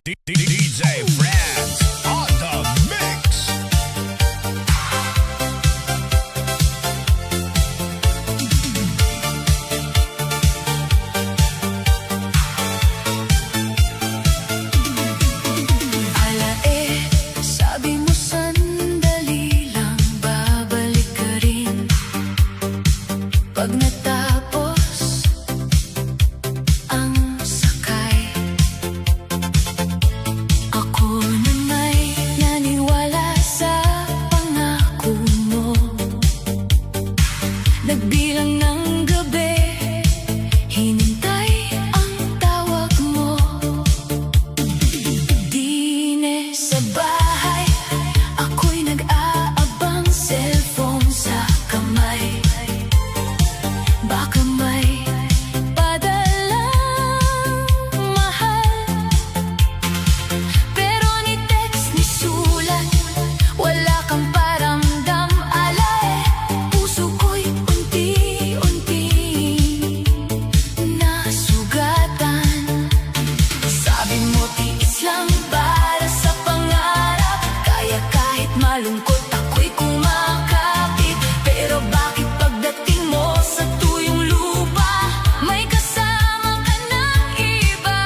DJ France on the mix. Sabi mo sandali lang, babalik ka rin. Pag natapos ang sakay, ako na may naniwala sa pangako mo. Nagbilang ng gabi, hinintay ang tawag mo. Di sa bahay, ako'y nag-aabang, cellphone sa kamay. Baka may padalang mahal, pero ni text ni sulat, wala kang paramdam. Alay, puso ko'y unti-unti nasugatan. Sabi mo tiis lang para sa pangarap, kaya kahit malungkot ako'y kumakapit. Pero bakit pagdating mo sa tuyong lupa, may kasama ka ng iba?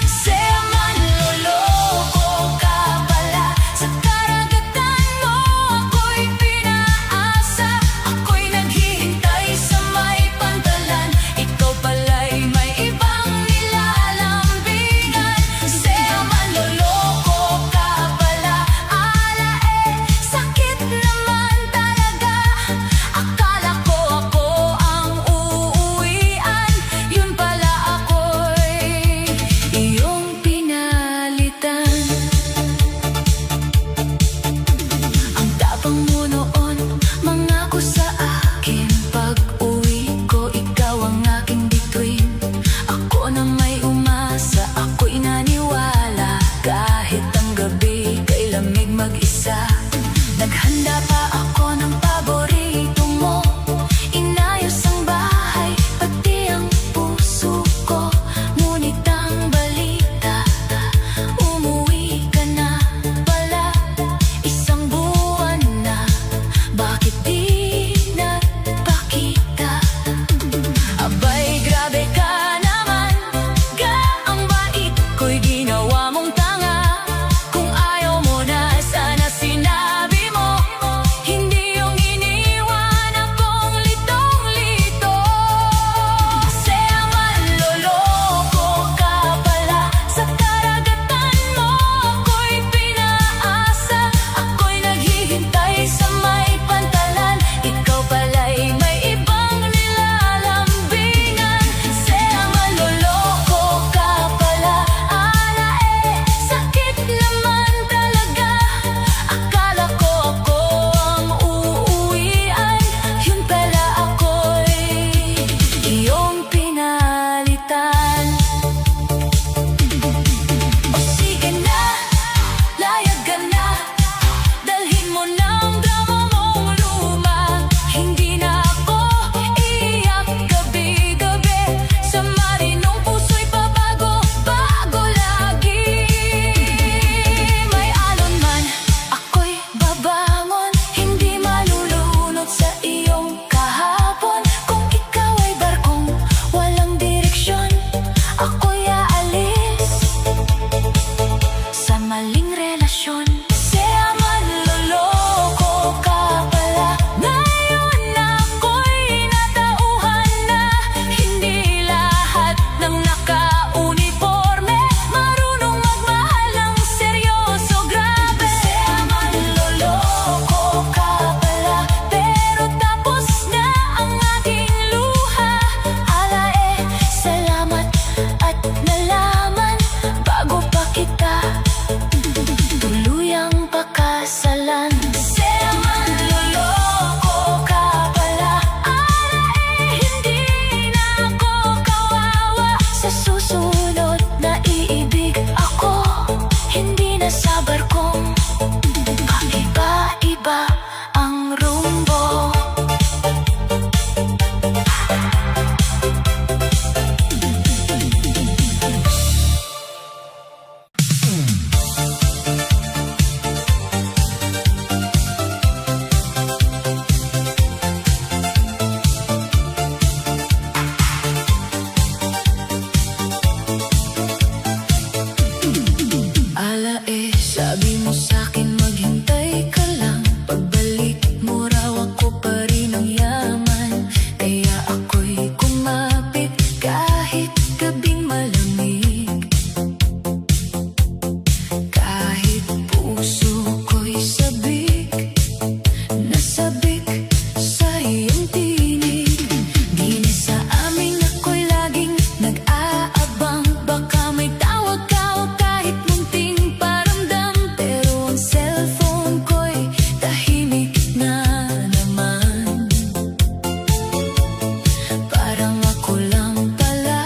Saya manloloko ka pala, sa karagatan mo ako'y pinaasa. Ako'y naghihintay sa may pantalan, ikaw pala'y may ibang nilalambingan. Saya manloloko ka pala, alae. mo sa'kin maghintay ka lang. Pagbalik mo raw ako pa rin ang yaman. Kaya ako'y kumapit kahit gabing malamig. Kahit puso ko'y sabik, nasabik sa iyong tinig. Di na sa amin ako'y laging nag-aabang. Baka may tawag ka o kahit munting paramdam. Pero ang cellphone ko'y tahimik na naman. Parang ako lang pala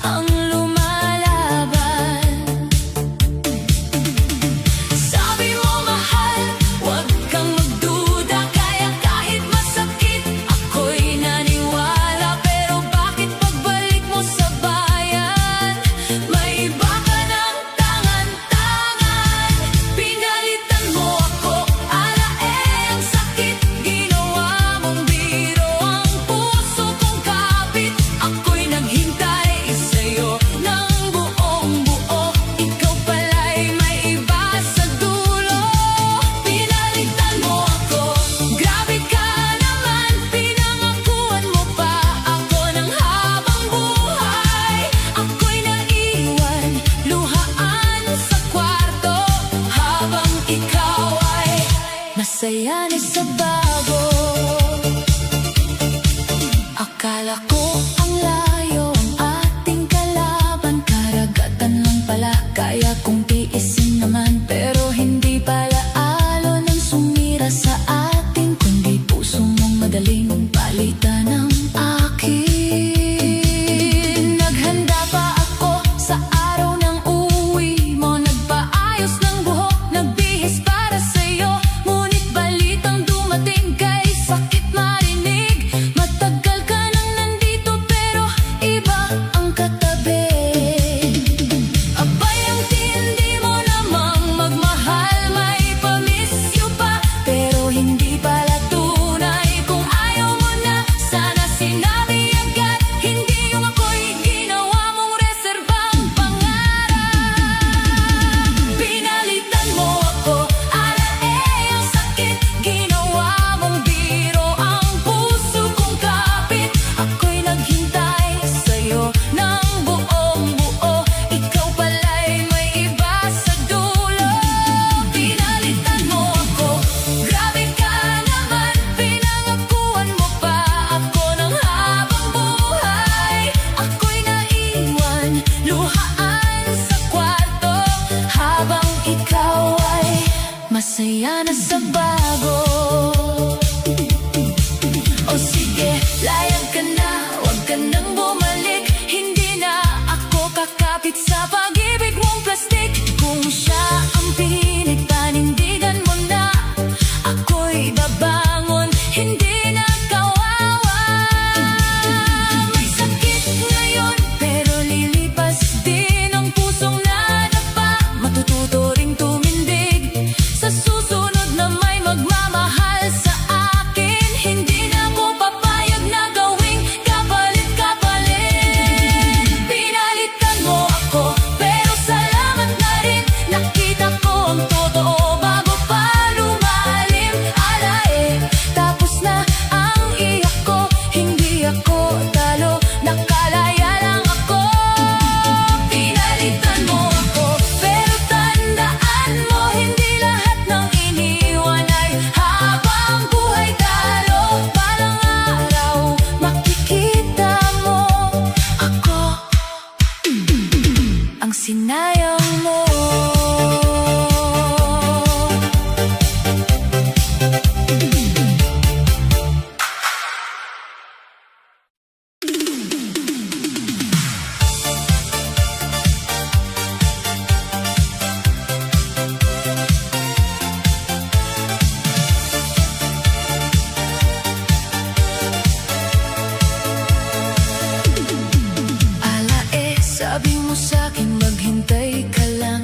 ang lumalaban. Sabi mo mahal, huwag kang magduda. Kaya kahit masakit, ako'y naniwala. Pero bakit pagbalik mo sa bayan, may iba ka ng tangan-tangan? Pinalitan mo ako, ang sakit. Ginawa mong biro ang puso kong kapit. Ako'y naghintay sa'yo ng buong buo. Ikaw pala'y may iba sa dulo. Pinalitan mo ako, grabe ka naman. Pinangakuan mo pa ako ng habang buhay. Ako'y naiwan, luhaan sa kwarto. Habang ikaw ay masaya na sa bago. Akala ko ang layo ang ating kalaban. Karagatan lang pala, kaya kong tiisin naman. Pero hindi pala alon ang sumira sa atin, kundi puso mong madaling palitan ng akin. Naghanda pa ako sa araw ng uwi mo. Nagpaayos ng buhok, nagbihis para sa'yo. Ngunit balitang dumating kay sakit marinig. Matagal ka nang nandito pero iba ang katabi. Abay ang tindi mo namang magmahal. May pa-miss you pa pero hindi pala tunay. Kung ayaw mo na, sana sinabi agad. Hindi yung ako'y ginawa mong reserbang pangarap. Pinalitan mo ako, ang sakit. Ginawa mong biro ang puso kong kapit. Ako'y naghintay sa'yo ng buong buo. Ikaw pala'y may iba sa dulo. Pinalitan mo ako, grabe ka naman. Pinangakuan mo pa ako ng habang buhay. Ako'y naiwan, luhaan sa kwarto. Habang ikaw ay masaya na sa bago. O sige, layag ka na, huwag ka nang bumalik. Hindi na ako kakapit sa pag-ibig mong plastik. Kung siya ang pinig, panindigan mo na. Ako'y babangon, hindi na kawawa. May sakit ngayon, pero lilipas din ang pusong nadapa. Matututo ring tumindig sa susunod na may magmamahal sa akin. Hindi na ako papayag na gawing kapalit-kapalit. Pinalitan mo ako, pero salamat na rin. Nakita ko ang totoo bago pa lumalim. Alae, tapos na ang iyak ko. Hindi ako talo, nakalaya lang ako. Pinalitan mo ako, pero tandaan mo, hindi lahat ng iniwan ay habang buhay talo. Balang araw, makikita mo ako ang sinayang mo. Alae, sabi mo sa'kin maghintay ka lang.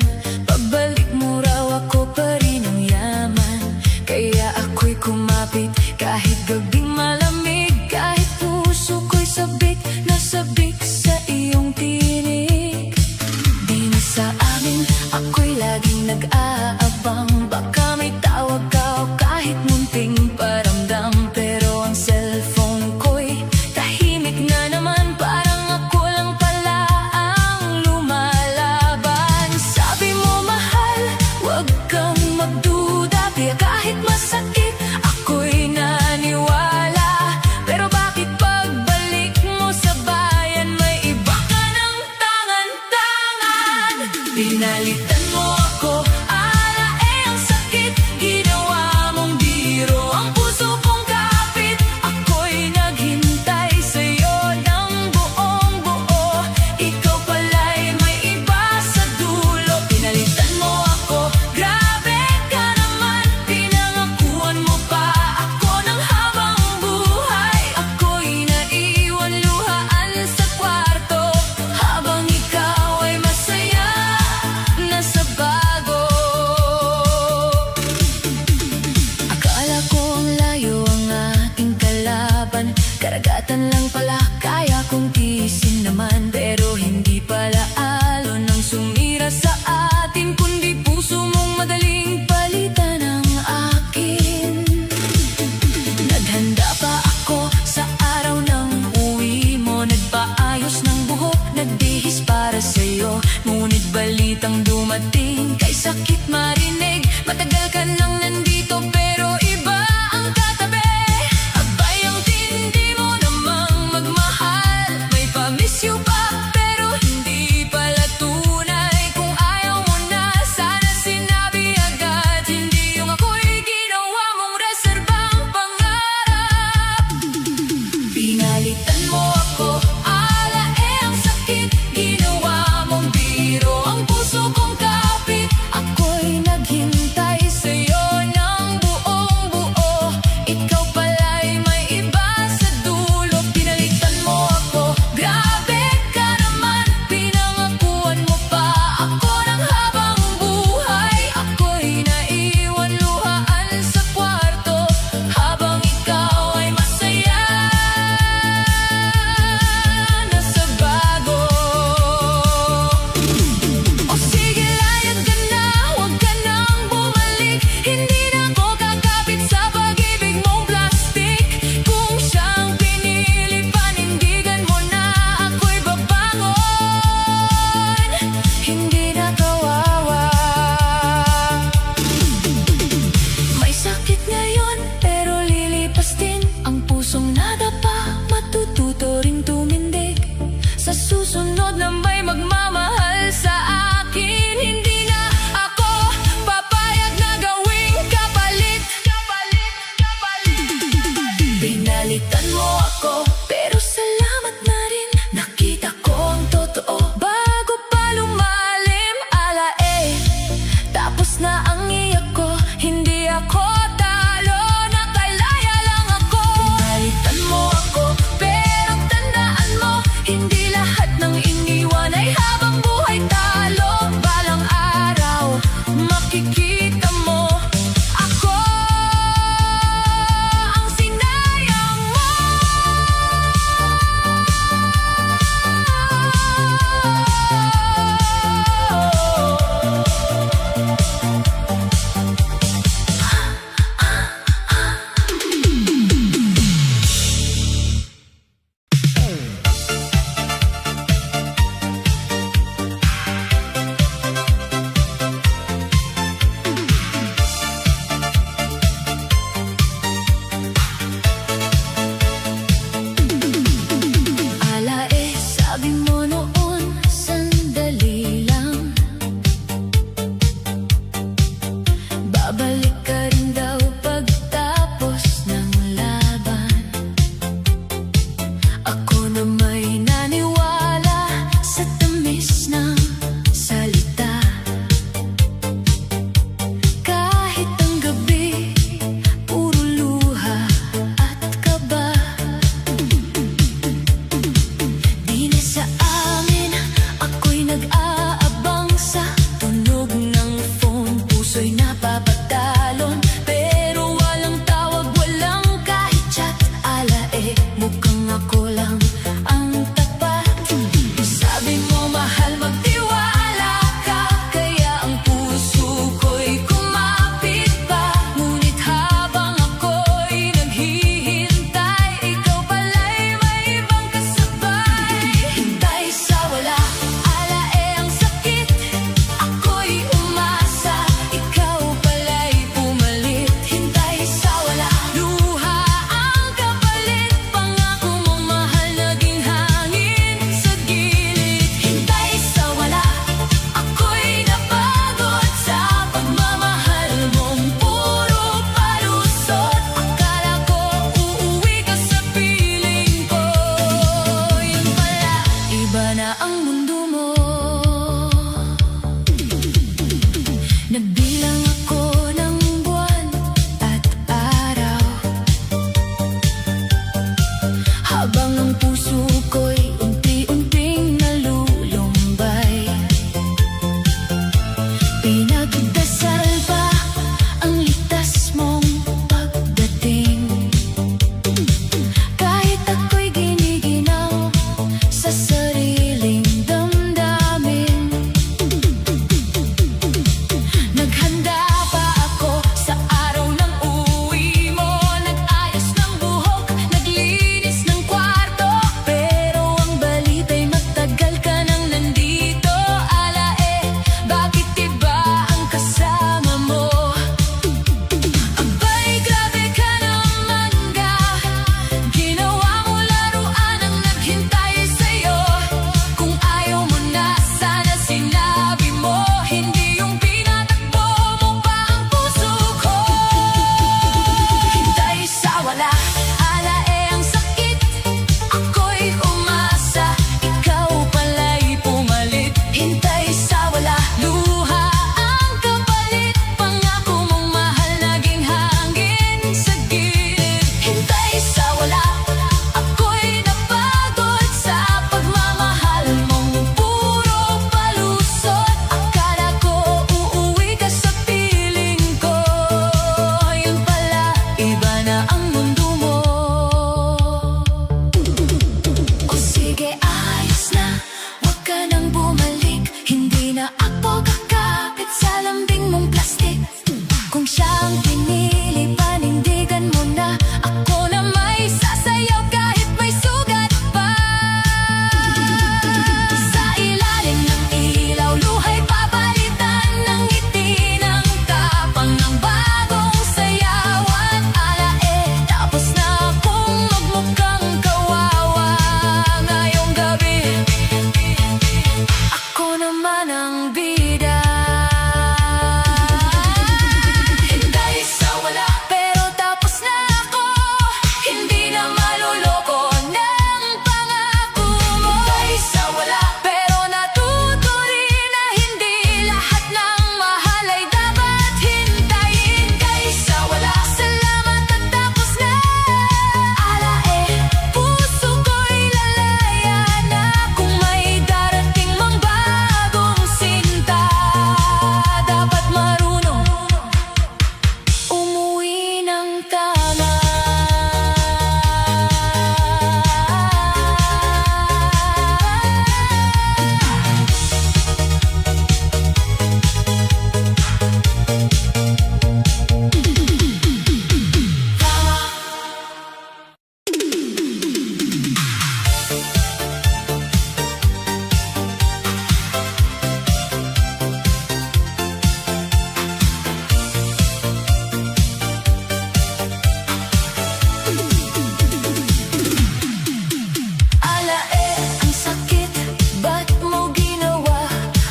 Pinalitan mo ako, ala ang sakit. Ginawa mong biro, ang puso kong kapit. Ako'y naghintay sa'yo ng buong buo. Ikaw pala'y may iba sa dulo. Pinalitan mo ako, grabe ka naman. Pinangakuan mo pa ako ng habang buhay. Ako'y naiwan luhaan sa kwarto, habang ikaw ay masaya na sa bago. Akala ko ang layo ang ating kalaban, karagatan lang pala kaya kong tiisin naman. Pero hindi pala alon ang sumira sa atin, kundi puso mong madaling palitan ang akin. Naghanda pa ako sa araw ng uwi mo, nagpaayos ng buhok, nagbihis para sa'yo. Ngunit balitang dumating, kay sakit marinig. Matagal ka nang nandito pero iba ang katabi. Abay ang tindi mo namang magmahal, may pa-miss you pa pero hindi pala tunay. Kung ayaw mo na, sana sinabi agad. Hindi yung ako'y ginawa mong reserbang pangarap. Pinalitan mo ako, ala ang sakit. Ginawa mong biro, ang puso kong kapit. naman ang bida. Hintay sa wala, pero tapos na ako. Hindi na maluloko ng pangako mo. Hintay sa wala, pero natuto rin na hindi lahat ng mahal ay dapat hintayin. Hintay sa wala, salamat at tapos na. Puso ko'y lalaya na kung may darating mang bagong sinta. Dapat marunong umuwi ng tama. Ang sakit, ba't mo ginawa?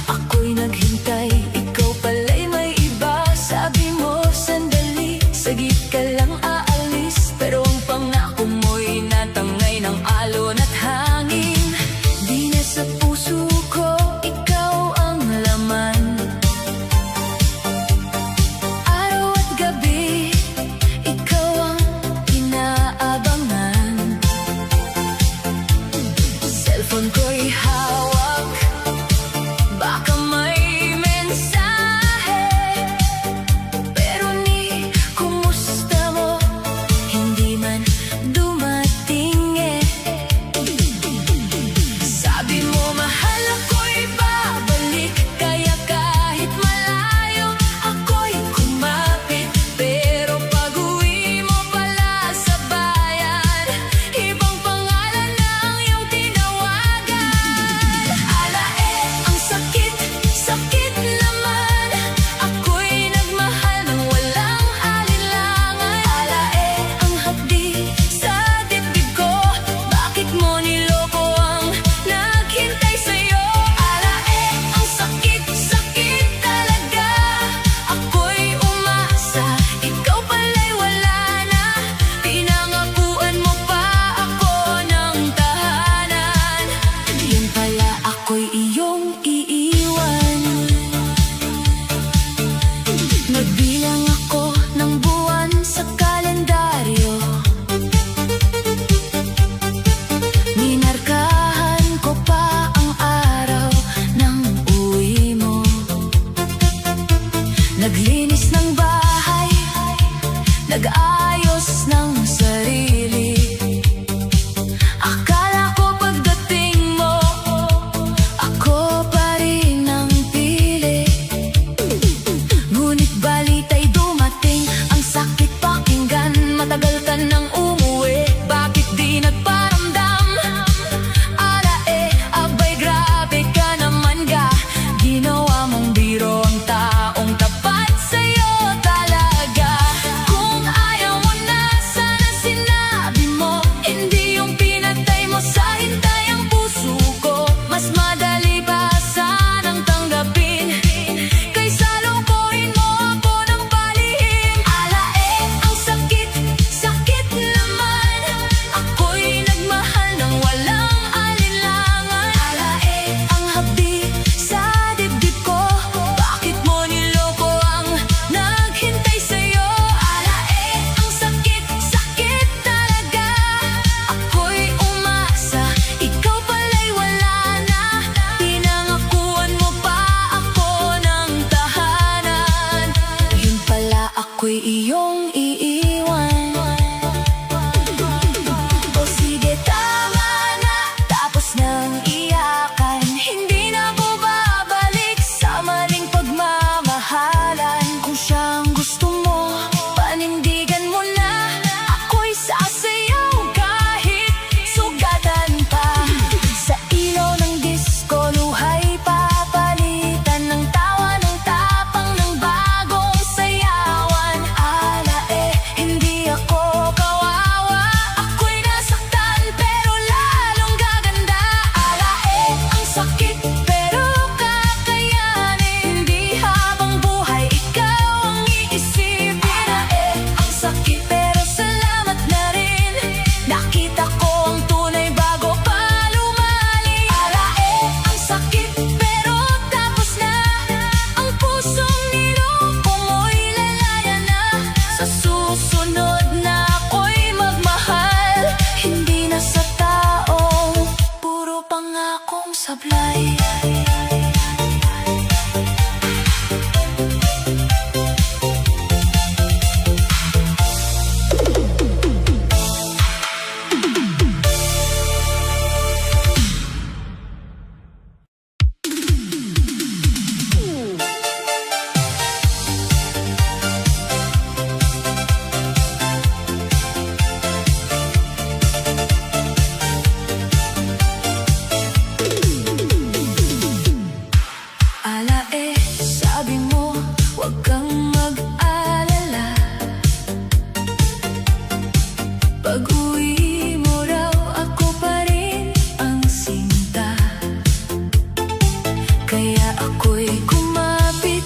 Ako'y naghintay, ikaw pala'y may iba. Sabi mo sandali, saglit ka lang aalis, pero ang pangako mo'y natangay ng alon at hangin. Di na sa puso ko, ikaw ang laman. Araw at gabi, ikaw ang inaabangan. Cellphone ko'y hawak, baka may mensahe, pero ni kumusta mo, hindi man dumating Sabi mo mahal ako'y babalik, kaya kahit malayo ako'y kumapit. Pero pag-uwi mo pala sa bayan, ibang pangalan ang iyong tinawagan. Ang sakit, sakit naman. Ako'y nagmahal ng walang alinlangan. Ang hapdi sa dibdib ko, bakit mo niloko ang naghintay sa'yo? Ang sakit, sakit talaga. Ako'y umasa, ikaw pala'y wala na. Pinangakuan mo pa ako ng tahanan, yun pala ako'y iyong iiwan. Nagbilang ako ng buwan sa kalendaryo, minarkahan ko pa ang araw ng uwi mo. Naglinis ng bahay, nag-ayos ng sarili. Akala ko pagdating mo, ako pa rin ang pili. Ngunit balita'y dumating, ang sakit pakinggan. Matagal ka nang umuwi, bakit di nagparamdam? Abay grabe ka naman ga. Ginawa mong biro ang taong tapat sa'yo talaga. Kung ayaw Sabi mo, huwag kang mag-alala. Pag-uwi mo raw, ako pa rin ang sinta. Kaya ako'y kumapit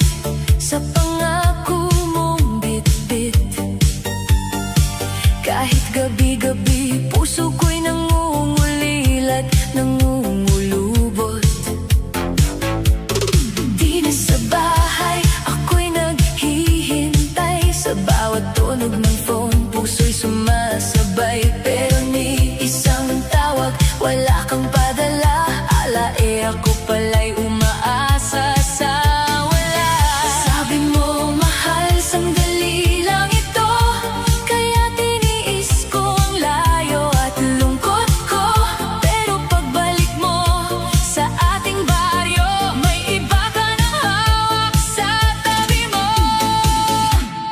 sa pangako mong bitbit. Kahit gabi-gabi, puso ko'y nangungulilat, nangungulubot. Di na sa bahay, ako'y naghihintay. Sa bawat tunog ng phone, puso'y sumasabay. Pero ni isang tawag, wala kang padala. Ako pala'y umaasa sa wala. Sabi mo, mahal, sandali lang ito. Kaya tiniis ko ang layo at lungkot ko. Pero pagbalik mo sa ating baryo, may iba ka ng hawak sa tabi mo.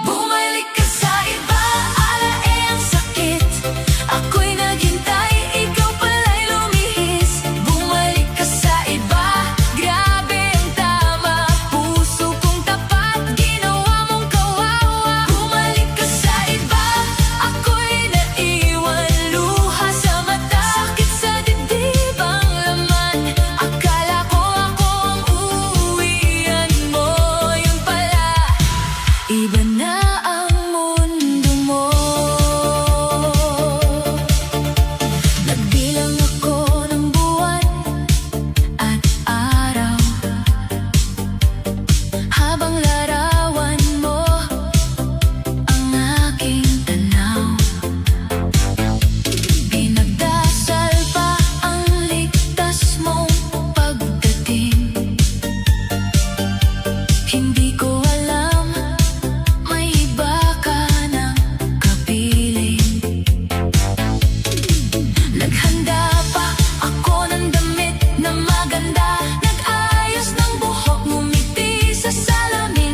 Bumalik ka sa iba, ang sakit. Ako'y naghintay, ikaw pala'y lumihis. Bumalik ka sa iba, grabe ang tama. Puso kong tapat, ginawa mong kawawa. Bumalik ka sa iba, ako'y naiwan. Luha sa mata, sakit sa dibdib ang laman. Akala ko ako ang uuwian mo. Yun pala, iba na ang mundo mo. Nagbilang ako ng buwan at araw, habang larawan mo ang aking tanaw. Pinagdasal pa ang ligtas mong pagdating. Hindi ko alam, may iba ka ng kapiling. Naghanda pa ako ng damit na maganda. Nag-ayos ng buhok, ngumiti sa salamin.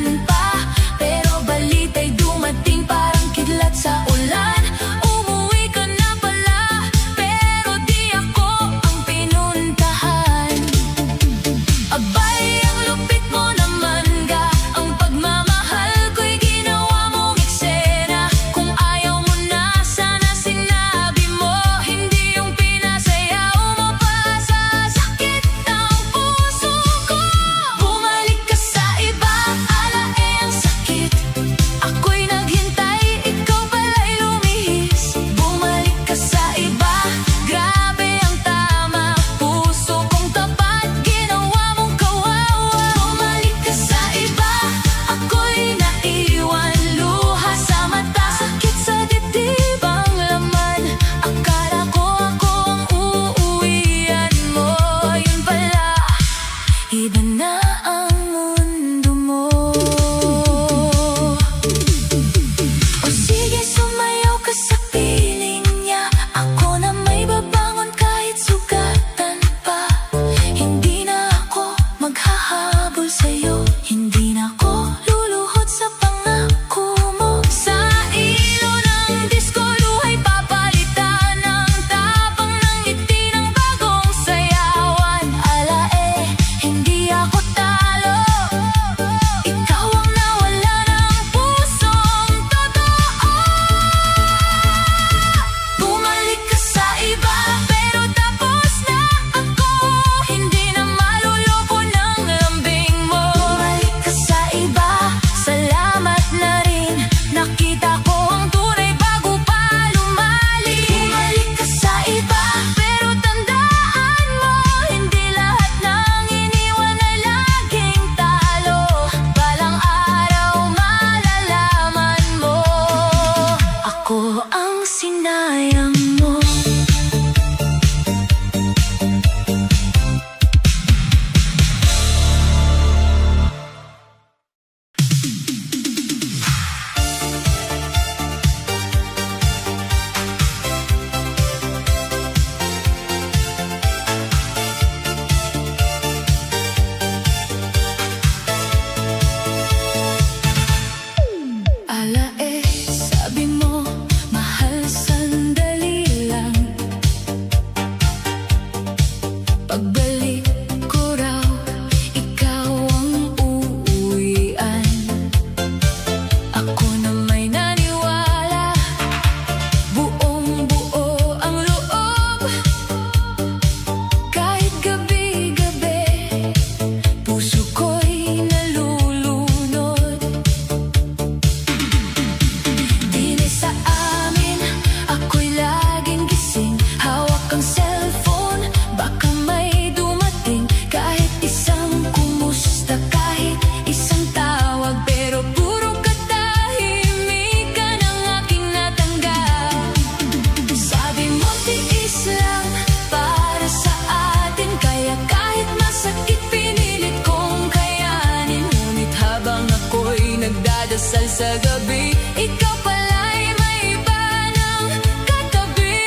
dasal sa gabi, ikaw pala'y may iba ng katabi.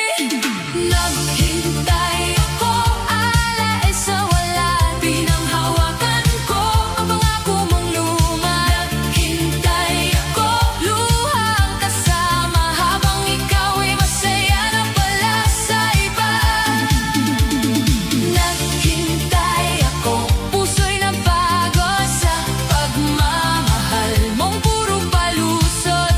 Naghintay ako, alaes sa wala, pinanghawakan ko ang pangako mong luma. Naghintay ako, luhang kasama, habang ikaw ay masaya na pala sa iba. Naghintay ako, puso'y nabago sa pagmamahal mong puro palusot.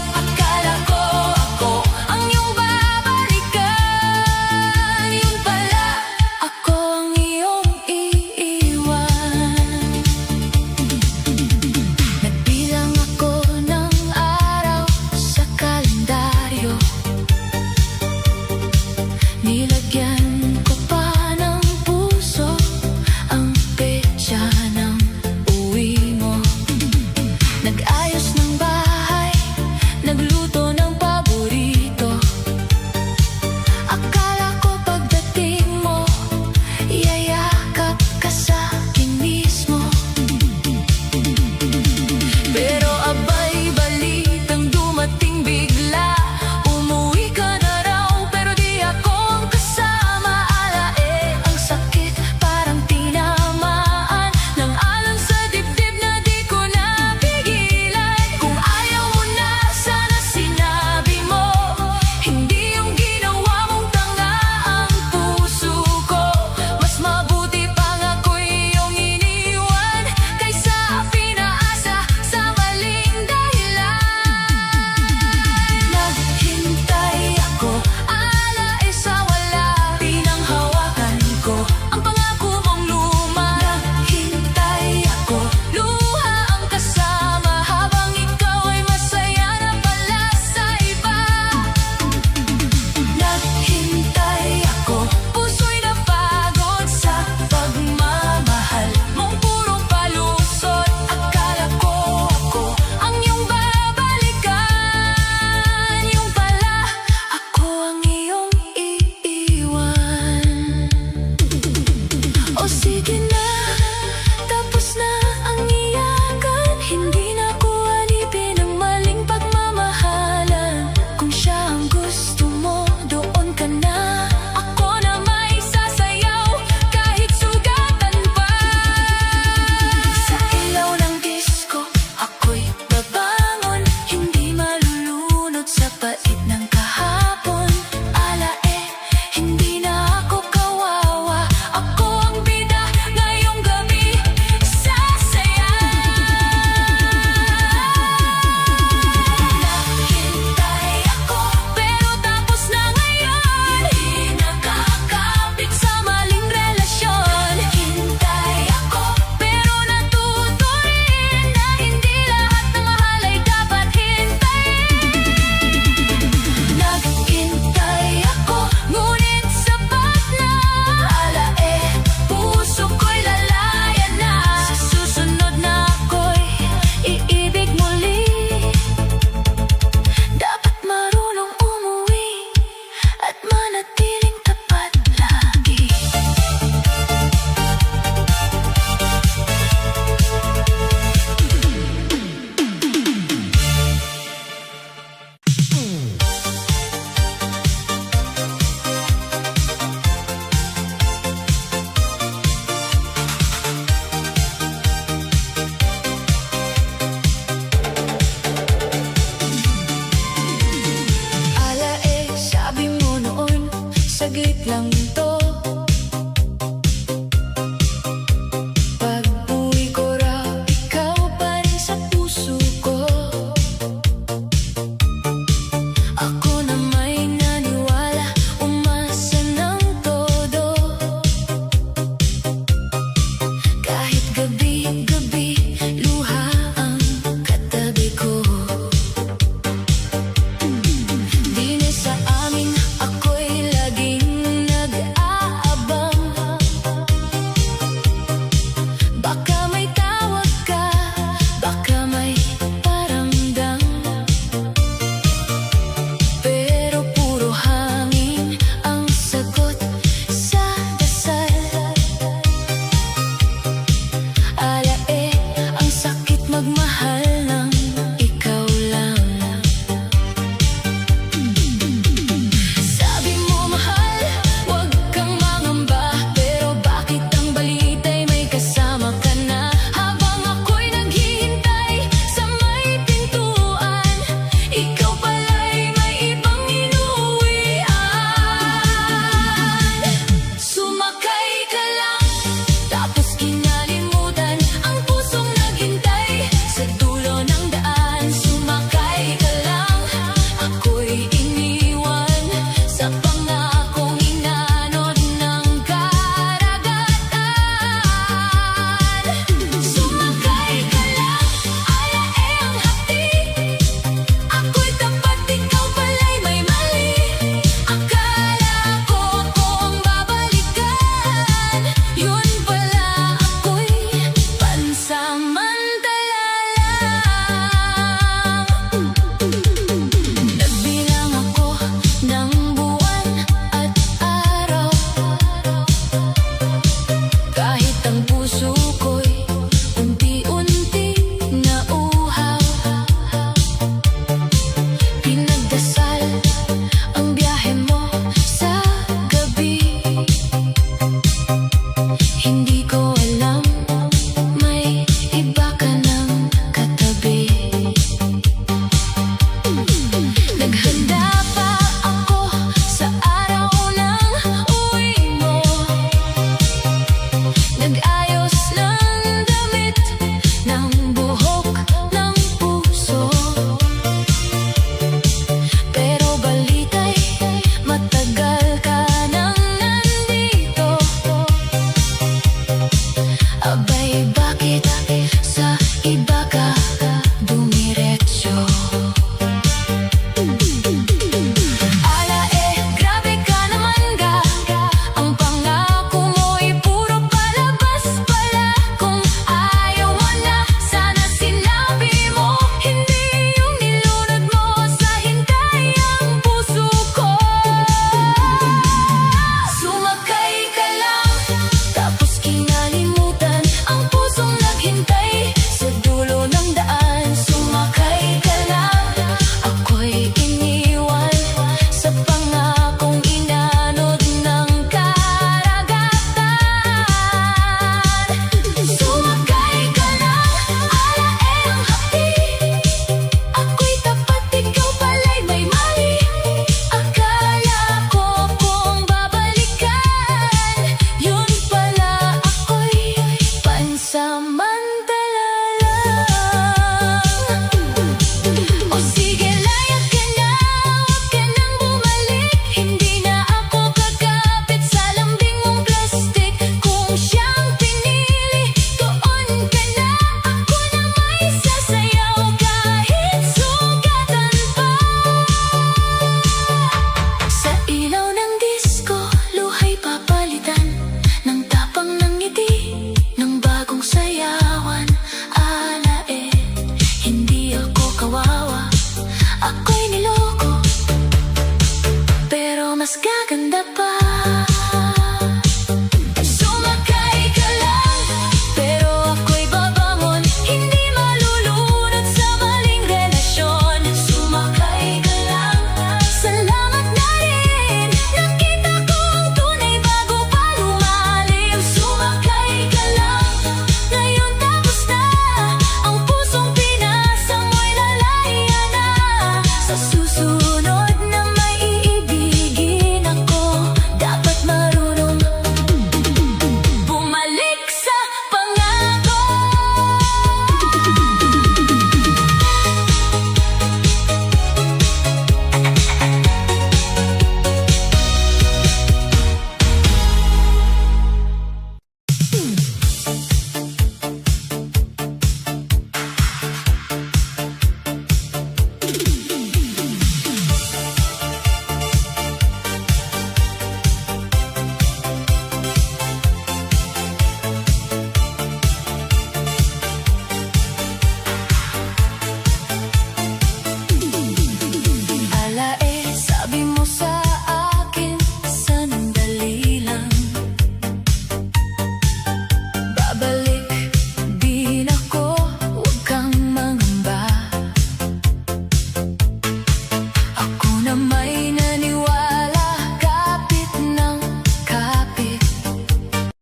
ka